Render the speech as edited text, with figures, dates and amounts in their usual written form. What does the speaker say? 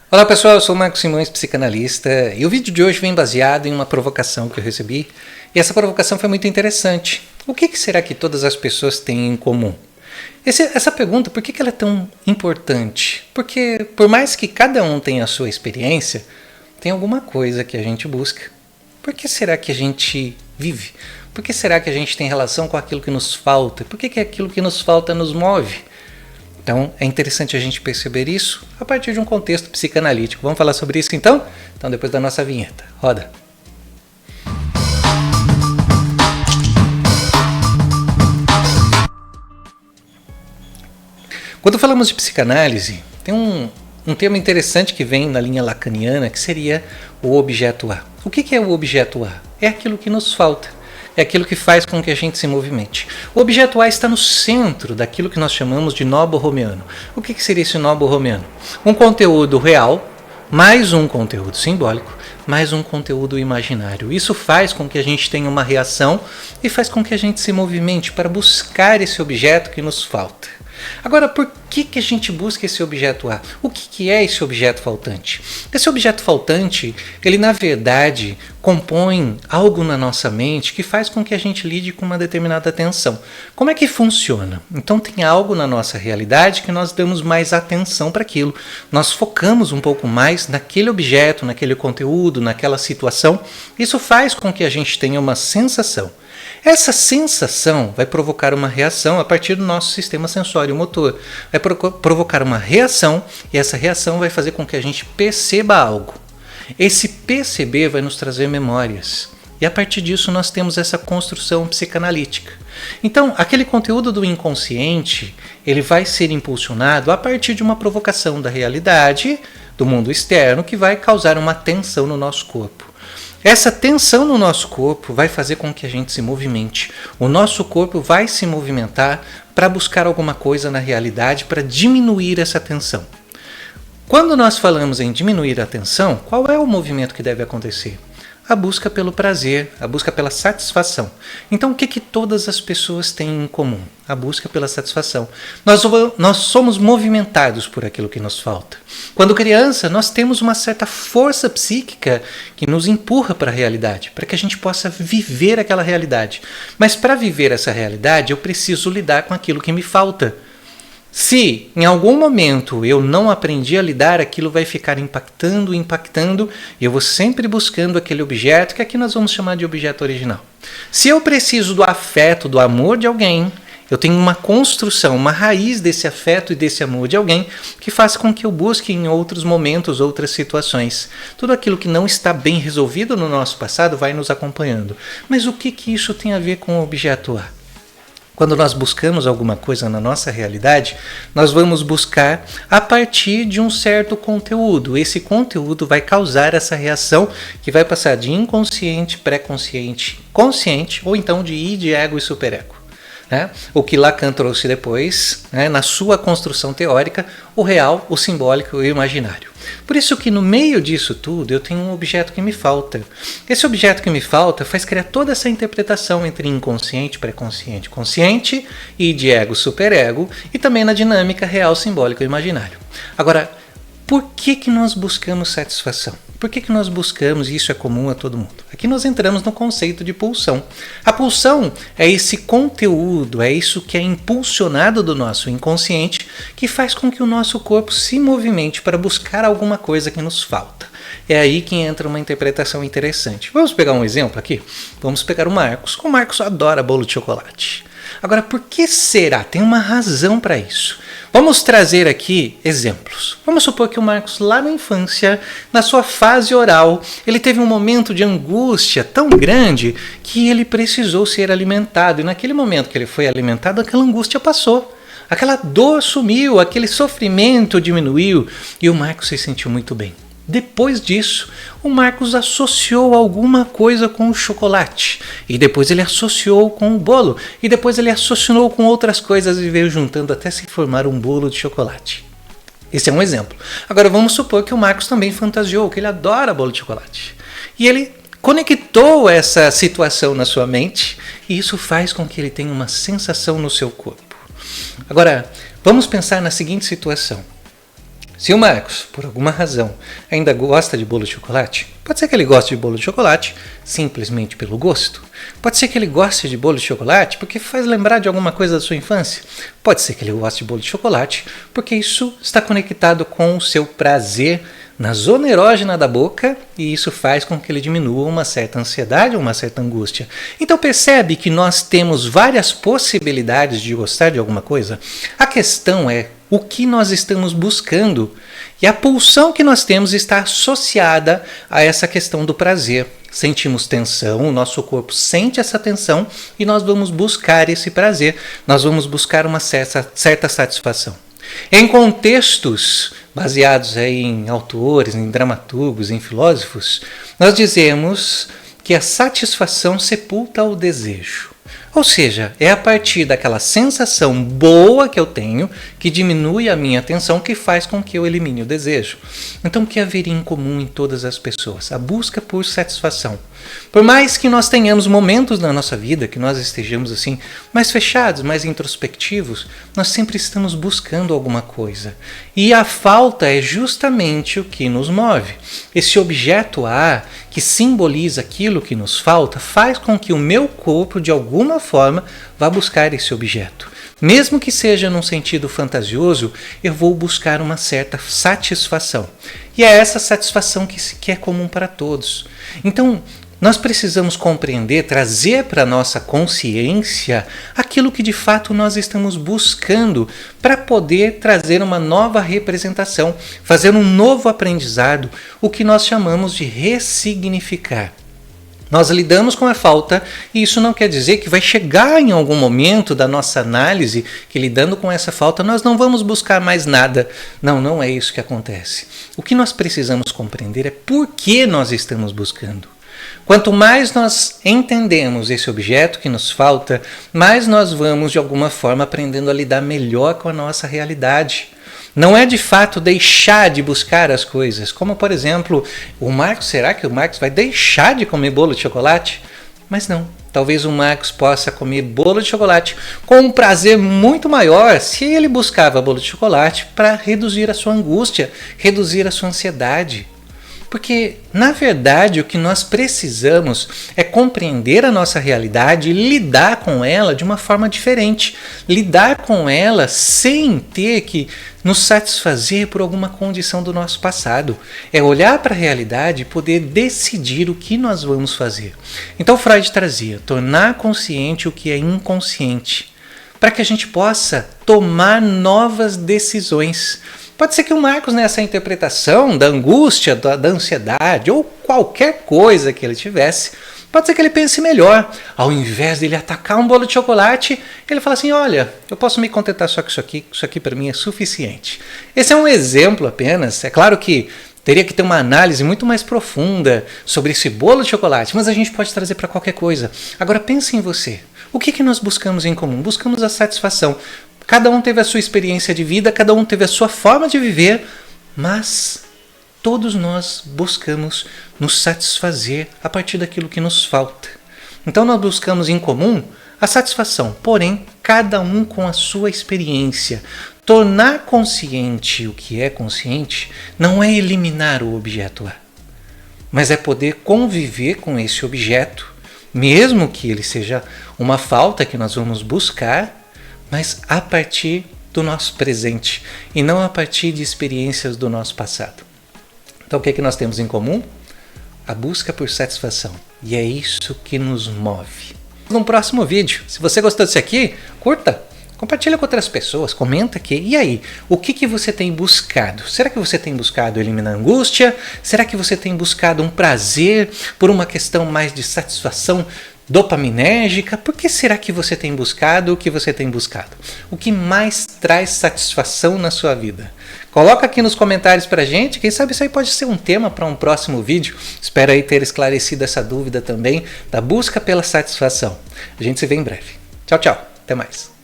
Olá pessoal, eu sou o Marcos Simões, psicanalista, e o vídeo de hoje vem baseado em uma provocação que eu recebi, e essa provocação foi muito interessante. O que será que todas as pessoas têm em comum? Essa pergunta, por que ela é tão importante? Porque por mais que cada um tenha a sua experiência, tem alguma coisa que a gente busca. Por que será que a gente vive? Por que será que a gente tem relação com aquilo que nos falta? Por que aquilo que nos falta nos move? Então, é interessante a gente perceber isso a partir de um contexto psicanalítico. Vamos falar sobre isso então? Então, depois da nossa vinheta. Roda! Quando falamos de psicanálise, tem um termo interessante que vem na linha lacaniana, que seria o objeto A. O que é o objeto A? É aquilo que nos falta. É aquilo que faz com que a gente se movimente. O objeto A está no centro daquilo que nós chamamos de nobo romeano. O que seria esse nobo romeano? Um conteúdo real, mais um conteúdo simbólico, mais um conteúdo imaginário. Isso faz com que a gente tenha uma reação e faz com que a gente se movimente para buscar esse objeto que nos falta. Agora, por que a gente busca esse objeto A? O que é esse objeto faltante? Esse objeto faltante, ele na verdade compõe algo na nossa mente que faz com que a gente lide com uma determinada tensão. Como é que funciona? Então tem algo na nossa realidade que nós damos mais atenção para aquilo. Nós focamos um pouco mais naquele objeto, naquele conteúdo, naquela situação. Isso faz com que a gente tenha uma sensação. Essa sensação vai provocar uma reação a partir do nosso sistema sensório-motor. Vai provocar uma reação e essa reação vai fazer com que a gente perceba algo. Esse perceber vai nos trazer memórias. E a partir disso nós temos essa construção psicanalítica. Então, aquele conteúdo do inconsciente, ele vai ser impulsionado a partir de uma provocação da realidade, do mundo externo, que vai causar uma tensão no nosso corpo. Essa tensão no nosso corpo vai fazer com que a gente se movimente. O nosso corpo vai se movimentar para buscar alguma coisa na realidade, para diminuir essa tensão. Quando nós falamos em diminuir a tensão, qual é o movimento que deve acontecer? A busca pelo prazer, a busca pela satisfação. Então, o que todas as pessoas têm em comum? A busca pela satisfação. Nós somos movimentados por aquilo que nos falta. Quando criança, nós temos uma certa força psíquica que nos empurra para a realidade, para que a gente possa viver aquela realidade. Mas para viver essa realidade, eu preciso lidar com aquilo que me falta. Se em algum momento eu não aprendi a lidar, aquilo vai ficar impactando, e eu vou sempre buscando aquele objeto, que aqui nós vamos chamar de objeto original. Se eu preciso do afeto, do amor de alguém, eu tenho uma construção, uma raiz desse afeto e desse amor de alguém que faz com que eu busque em outros momentos, outras situações. Tudo aquilo que não está bem resolvido no nosso passado vai nos acompanhando. Mas o que isso tem a ver com o objeto A? Quando nós buscamos alguma coisa na nossa realidade, nós vamos buscar a partir de um certo conteúdo. Esse conteúdo vai causar essa reação que vai passar de inconsciente, pré-consciente, consciente, ou então de id, ego e superego. O que Lacan trouxe depois, na sua construção teórica, o real, o simbólico e o imaginário. Por isso que no meio disso tudo eu tenho um objeto que me falta. Esse objeto que me falta faz criar toda essa interpretação entre inconsciente, pré-consciente, consciente, id, ego, superego e também na dinâmica real, simbólico e imaginário. Agora, por que nós buscamos satisfação? Por que nós buscamos, e isso é comum a todo mundo? Aqui nós entramos no conceito de pulsão. A pulsão é esse conteúdo, é isso que é impulsionado do nosso inconsciente, que faz com que o nosso corpo se movimente para buscar alguma coisa que nos falta. É aí que entra uma interpretação interessante. Vamos pegar um exemplo aqui? Vamos pegar o Marcos. O Marcos adora bolo de chocolate. Agora, por que será? Tem uma razão para isso. Vamos trazer aqui exemplos. Vamos supor que o Marcos, lá na infância, na sua fase oral, ele teve um momento de angústia tão grande que ele precisou ser alimentado. E naquele momento que ele foi alimentado, aquela angústia passou. Aquela dor sumiu, aquele sofrimento diminuiu e o Marcos se sentiu muito bem. Depois disso, o Marcos associou alguma coisa com o chocolate. E depois ele associou com o bolo. E depois ele associou com outras coisas e veio juntando até se formar um bolo de chocolate. Esse é um exemplo. Agora vamos supor que o Marcos também fantasiou, que ele adora bolo de chocolate. E ele conectou essa situação na sua mente. E isso faz com que ele tenha uma sensação no seu corpo. Agora, vamos pensar na seguinte situação. Se o Marcos, por alguma razão, ainda gosta de bolo de chocolate, pode ser que ele goste de bolo de chocolate simplesmente pelo gosto. Pode ser que ele goste de bolo de chocolate porque faz lembrar de alguma coisa da sua infância. Pode ser que ele goste de bolo de chocolate porque isso está conectado com o seu prazer na zona erógena da boca e isso faz com que ele diminua uma certa ansiedade ou uma certa angústia. Então percebe que nós temos várias possibilidades de gostar de alguma coisa? A questão é o que nós estamos buscando e a pulsão que nós temos está associada a essa questão do prazer. Sentimos tensão, o nosso corpo sente essa tensão e nós vamos buscar esse prazer, nós vamos buscar uma certa satisfação. Em contextos baseados em autores, em dramaturgos, em filósofos, nós dizemos que a satisfação sepulta o desejo. Ou seja, é a partir daquela sensação boa que eu tenho que diminui a minha atenção que faz com que eu elimine o desejo. Então o que haveria em comum em todas as pessoas? A busca por satisfação. Por mais que nós tenhamos momentos na nossa vida que nós estejamos assim mais fechados, mais introspectivos, nós sempre estamos buscando alguma coisa. E a falta é justamente o que nos move. Esse objeto A, que simboliza aquilo que nos falta, faz com que o meu corpo, de alguma forma, vá buscar esse objeto. Mesmo que seja num sentido fantasioso, eu vou buscar uma certa satisfação. E é essa satisfação que é comum para todos. Então, nós precisamos compreender, trazer para a nossa consciência aquilo que de fato nós estamos buscando para poder trazer uma nova representação, fazer um novo aprendizado, o que nós chamamos de ressignificar. Nós lidamos com a falta e isso não quer dizer que vai chegar em algum momento da nossa análise que lidando com essa falta nós não vamos buscar mais nada. Não, não é isso que acontece. O que nós precisamos compreender é por que nós estamos buscando. Quanto mais nós entendemos esse objeto que nos falta, mais nós vamos de alguma forma aprendendo a lidar melhor com a nossa realidade. Não é de fato deixar de buscar as coisas, como por exemplo, será que o Marcos vai deixar de comer bolo de chocolate? Mas não, talvez o Marcos possa comer bolo de chocolate com um prazer muito maior se ele buscava bolo de chocolate para reduzir a sua angústia, reduzir a sua ansiedade. Porque, na verdade, o que nós precisamos é compreender a nossa realidade e lidar com ela de uma forma diferente. Lidar com ela sem ter que nos satisfazer por alguma condição do nosso passado. É olhar para a realidade e poder decidir o que nós vamos fazer. Então Freud trazia, tornar consciente o que é inconsciente, para que a gente possa tomar novas decisões. Pode ser que o Marcos, nessa interpretação da angústia, da ansiedade ou qualquer coisa que ele tivesse, pode ser que ele pense melhor. Ao invés de ele atacar um bolo de chocolate, ele fala assim, olha, eu posso me contentar só com isso aqui para mim é suficiente. Esse é um exemplo apenas. É claro que teria que ter uma análise muito mais profunda sobre esse bolo de chocolate, mas a gente pode trazer para qualquer coisa. Agora pense em você. O que nós buscamos em comum? Buscamos a satisfação. Cada um teve a sua experiência de vida, cada um teve a sua forma de viver, mas todos nós buscamos nos satisfazer a partir daquilo que nos falta. Então nós buscamos em comum a satisfação, porém cada um com a sua experiência. Tornar consciente o que é consciente não é eliminar o objeto A, mas é poder conviver com esse objeto, mesmo que ele seja uma falta que nós vamos buscar, mas a partir do nosso presente e não a partir de experiências do nosso passado. Então o que é que nós temos em comum? A busca por satisfação. E é isso que nos move. No próximo vídeo, se você gostou disso aqui, curta, compartilha com outras pessoas, comenta aqui. E aí, o que você tem buscado? Será que você tem buscado eliminar a angústia? Será que você tem buscado um prazer por uma questão mais de satisfação dopaminérgica? Por que será que você tem buscado o que você tem buscado? O que mais traz satisfação na sua vida? Coloca aqui nos comentários pra gente, quem sabe isso aí pode ser um tema para um próximo vídeo. Espero aí ter esclarecido essa dúvida também da busca pela satisfação. A gente se vê em breve. Tchau, tchau. Até mais.